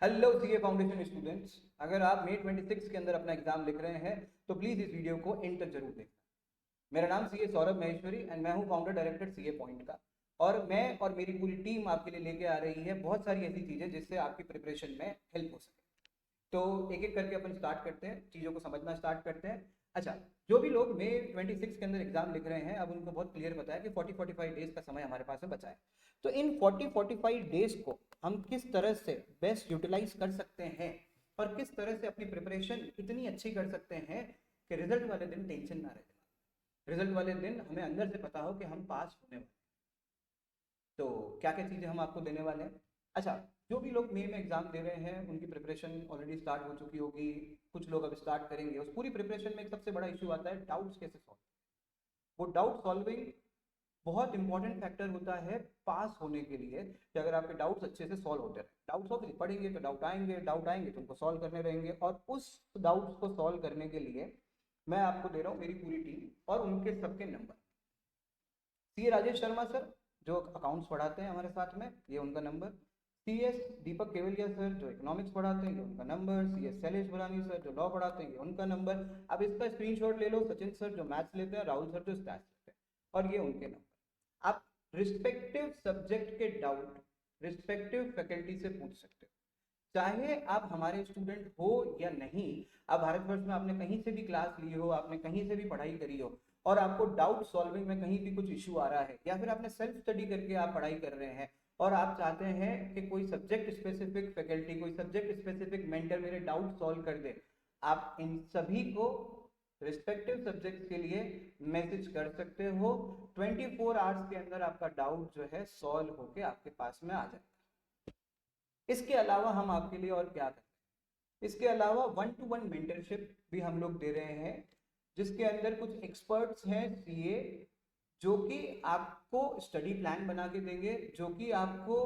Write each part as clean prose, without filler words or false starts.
Hello CA foundation students, अगर आप May 26 के अंदर अपना एग्जाम लिख रहे हैं तो प्लीज़ इस वीडियो को एंड तक जरूर देखना। मेरा नाम सीए सौरभ महेश्वरी एंड मैं हूं फाउंडर डायरेक्टर सीए पॉइंट का। और मैं और मेरी पूरी टीम आपके लिए लेके आ रही है बहुत सारी ऐसी चीज़ें जिससे आपकी प्रिपरेशन में हेल्प हो सके। तो एक एक करके अपन स्टार्ट करते हैं, चीज़ों को समझना स्टार्ट करते हैं। अच्छा, जो भी लोग May 26 के अंदर एग्जाम लिख रहे हैं अब उनको बहुत क्लियर पता है कि 40-45 डेज का समय हमारे पास में बचा है। तो इन 40-45 डेज को हम किस तरह से बेस्ट यूटिलाइज कर सकते हैं और किस तरह से अपनी प्रिपरेशन इतनी अच्छी कर सकते हैं कि रिजल्ट वाले दिन टेंशन ना रहे। रिजल्ट वाले दिन हमें अंदर से पता हो कि हम पास होने वाले। तो क्या क्या चीज़ें हम आपको देने वाले हैं। अच्छा, जो भी लोग मई में एग्जाम दे रहे हैं उनकी प्रिपरेशन ऑलरेडी स्टार्ट हो चुकी होगी, कुछ लोग अब स्टार्ट करेंगे। उस पूरी प्रिपरेशन में एक सबसे बड़ा इशू आता है डाउट्स कैसे सॉल्व। वो डाउट सॉल्विंग बहुत इंपॉर्टेंट फैक्टर होता है पास होने के लिए, कि अगर आपके डाउट्स अच्छे से सॉल्व होते रहे। डाउट्स ऑफ पढ़ेंगे तो डाउट आएंगे तो उनको सॉल्व करने रहेंगे, और उस डाउट्स को सॉल्व करने के लिए मैं आपको दे रहा हूँ मेरी पूरी टीम और उनके सबके number. C Rajesh Sharma sir जो अकाउंट्स पढ़ाते हैं हमारे साथ में, ये उनका number. C S Deepak Kewalia sir जो इकोनॉमिक्स पढ़ाते हैं, ये उनका number. C S Shailesh Burani sir जो लॉ पढ़ाते हैं, ये उनका नंबर। अब इसका स्क्रीनशॉट ले लो। सचिन सर जो मैथ्स लेते हैं, राहुल सर जो स्टैट्स लेते हैं, और ये उनके नंबर। आप रिस्पेक्टिव सब्जेक्ट के डाउट रिस्पेक्टिव फैकल्टी से पूछ सकते हो, चाहे आप हमारे स्टूडेंट हो या नहीं। आप भारतवर्ष में आपने कहीं से भी क्लास ली हो, आपने कहीं से भी पढ़ाई करी हो, और आपको डाउट सॉल्विंग में कहीं भी कुछ इशू आ रहा है, या फिर आपने सेल्फ स्टडी करके आप पढ़ाई कर रहे हैं और आप चाहते हैं कि कोई सब्जेक्ट स्पेसिफिक फैकल्टी, कोई सब्जेक्ट स्पेसिफिक मेंटर मेरे डाउट सॉल्व कर दे, आप इन सभी को रिस्पेक्टिव सब्जेक्ट के लिए मैसेज कर सकते हो। 24 आवर्स के अंदर आपका डाउट जो है सॉल्व होके आपके पास में आ जाए। इसके अलावा हम आपके लिए और क्या करते हैं, इसके अलावा 1-to-1 मेंटरशिप भी हम लोग दे रहे हैं, जिसके अंदर कुछ एक्सपर्ट्स हैं सीए जो कि आपको स्टडी प्लान बना के देंगे, जो कि आपको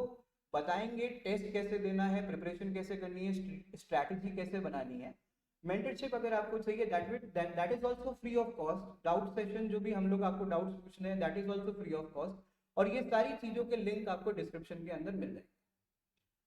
बताएंगे टेस्ट कैसे देना है, प्रिपरेशन कैसे करनी है, स्ट्रैटेजी कैसे बनानी है। मेंटरशिप अगर आपको चाहिए that is also free of cost. Doubt session जो भी हम लोग आपको डाउट्स पूछने हैं that is also free of cost, और ये सारी चीज़ों के लिंक आपको डिस्क्रिप्शन के अंदर मिल जाएंगे।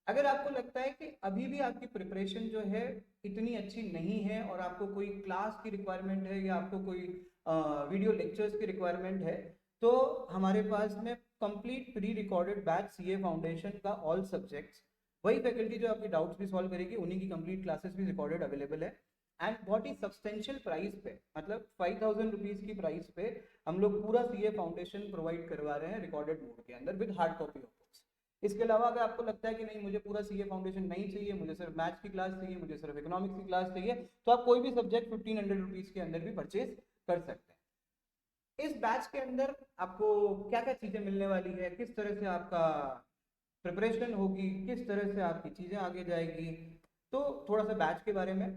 अगर आपको लगता है कि अभी भी आपकी प्रिपरेशन जो है इतनी अच्छी नहीं है और आपको कोई क्लास की रिक्वायरमेंट है या आपको कोई वीडियो लेक्चर्स की रिक्वायरमेंट है, तो हमारे पास में complete pre recorded batch CA foundation का ऑल सब्जेक्ट्स, वही फैकल्टी जो आपकी डाउट्स भी सॉल्व करेगी, उन्हीं की कंप्लीट क्लासेस भी रिकॉर्डेड अवेलेबल है। एंड बहुत ही सब्सटेंशियल प्राइस पे, मतलब 5000 रुपीज़ की प्राइस पे हम लोग पूरा सीए फाउंडेशन प्रोवाइड करवा रहे हैं रिकॉर्डेड मोड के अंदर with hard copy of books. इसके अलावा अगर आपको लगता है कि नहीं मुझे पूरा सीए फाउंडेशन नहीं चाहिए, मुझे सिर्फ मैथ्स की क्लास चाहिए, मुझे सिर्फ इकोनॉमिक्स की क्लास चाहिए, तो आप कोई भी सब्जेक्ट 1500 रुपीज़ के अंदर भी परचेज कर सकते हैं। इस बैच के अंदर आपको क्या क्या चीज़ें मिलने वाली है, किस तरह से आपका प्रिपरेशन होगी, किस तरह से आपकी चीज़ें आगे जाएगी, तो थोड़ा सा बैच के बारे में।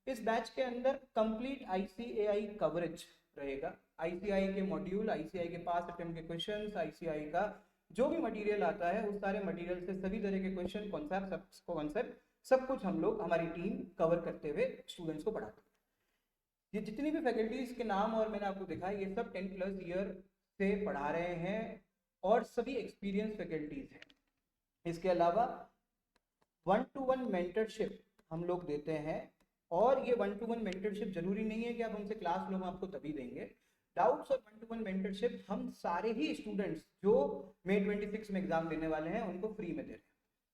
इस बैच के अंदर कंप्लीट आईसीएआई कवरेज रहेगा। आईसीआई के मॉड्यूल, आईसीआई के पास अटेम्प्ट के क्वेश्चंस, आईसीआई का जो भी मटेरियल आता है उस सारे मटेरियल से सभी तरह के क्वेश्चन, कॉन्सेप्ट सब कुछ हम लोग, हमारी टीम कवर करते हुए स्टूडेंट्स को पढ़ाते हैं। ये जितनी भी फैकल्टीज के नाम और मैंने आपको दिखाया, ये सब 10+ ईयर से पढ़ा रहे हैं और सभी एक्सपीरियंस फैकल्टीज हैं। इसके अलावा 1-to-1 मेंटरशिप हम लोग देते हैं, और ये 1-to-1 मेंटरशिप जरूरी नहीं है कि आप हमसे क्लास लो, हम आपको तभी देंगे। डाउट्स और 1-to-1 मेंटरशिप हम सारे ही स्टूडेंट्स जो May 26 में एग्जाम देने वाले हैं उनको फ्री में दे रहे हैं।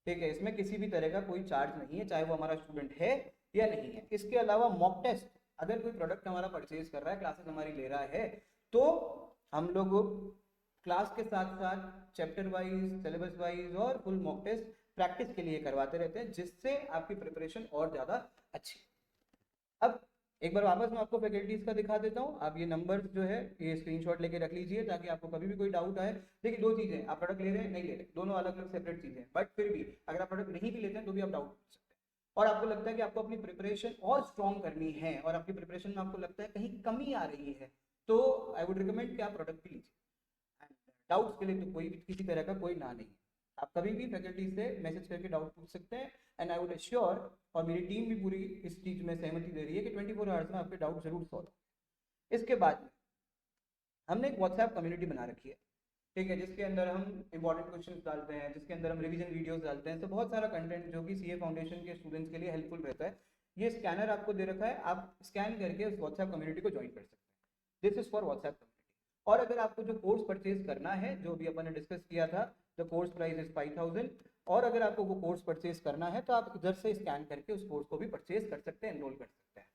ठीक है, इसमें किसी भी तरह का कोई चार्ज नहीं है, चाहे वो हमारा स्टूडेंट है या नहीं है। इसके अलावा मॉक टेस्ट, अगर कोई प्रोडक्ट हमारा परचेज कर रहा है, क्लासेस हमारी ले रहा है, तो हम लोग क्लास के साथ साथ चैप्टर वाइज, सिलेबस वाइज और फुल मॉक टेस्ट प्रैक्टिस के लिए करवाते रहते हैं, जिससे आपकी प्रिपरेशन और ज़्यादा अच्छी। अब एक बार वापस मैं आपको फैकल्टीज का दिखा देता हूँ। आप ये नंबर जो है ये स्क्रीनशॉट लेके रख लीजिए, ताकि आपको कभी भी कोई डाउट आए। देखिए, दो चीज़ें, आप प्रोडक्ट ले रहे हैं नहीं ले रहे, दोनों अलग अलग सेपरेट चीज़ें हैं, बट फिर भी अगर आप प्रोडक्ट नहीं भी लेते हैं तो भी आप डाउट पूछ सकते हैं। और आपको लगता है कि आपको अपनी प्रिपरेशन और स्ट्रॉन्ग करनी है और आपकी प्रिपरेशन में आपको लगता है कहीं कमी आ रही है, तो आई वुड रिकमेंड कि आप प्रोडक्ट भी लीजिए। डाउट्स के लिए तो कोई भी किसी तरह का कोई ना नहीं है, आप कभी भी फैकल्टी से मैसेज करके डाउट पूछ सकते हैं। एंड आई वुड एश्योर, और मेरी टीम भी पूरी इस चीज़ में सहमति दे रही है कि 24 आवर्स में आपके डाउट जरूर सॉल्व। इसके बाद में हमने एक व्हाट्सएप कम्युनिटी बना रखी है। ठीक है, जिसके अंदर हम इंपॉर्टेंट क्वेश्चंस डालते हैं, जिसके अंदर हम रिवीजन वीडियोस डालते हैं, तो बहुत सारा कंटेंट जो कि सीए फाउंडेशन के स्टूडेंट्स के लिए हेल्पफुल रहता है। ये स्कैनर आपको दे रखा है, आप स्कैन करके उस व्हाट्सएप कम्युनिटी को ज्वाइन कर सकते हैं। This is for WhatsApp community. और अगर आपको जो कोर्स परचेज करना है, जो भी अपन ने डिस्कस किया था, द कोर्स प्राइस इज 5000, और अगर आपको वो कोर्स परचेज करना है तो आप इधर से स्कैन करके उस कोर्स को भी परचेज कर सकते हैं, एनरोल कर सकते हैं।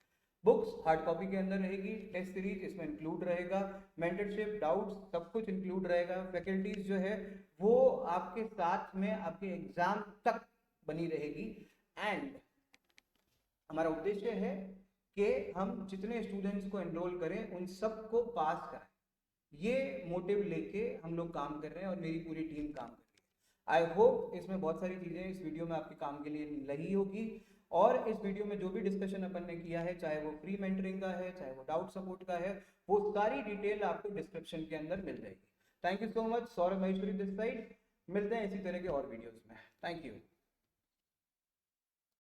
बुक्स हार्ड कॉपी के अंदर रहेगी, टेस्ट सीरीज इसमें इंक्लूड रहेगा, मेंटरशिप, डाउट्स सब कुछ इंक्लूड रहेगा, फैकल्टीज जो है वो आपके साथ में आपके एग्जाम तक बनी रहेगी। एंड हमारा उद्देश्य है कि हम जितने स्टूडेंट्स को एनरोल करें उन सबको पास कराएं। ये मोटिव लेके हम लोग काम कर रहे हैं और मेरी पूरी टीम काम कर रही है। आई होप इसमें बहुत सारी चीज़ें इस वीडियो में आपके काम के लिए लगी होगी, और इस वीडियो में जो भी डिस्कशन अपन ने किया है, चाहे वो फ्री मेंटरिंग का है, चाहे वो डाउट सपोर्ट का है, वो सारी डिटेल आपको डिस्क्रिप्शन के अंदर मिल जाएगी। Thank you so much, Saurabh Maheshwari this side. मिलते हैं इसी तरह के और वीडियोस में। Thank you.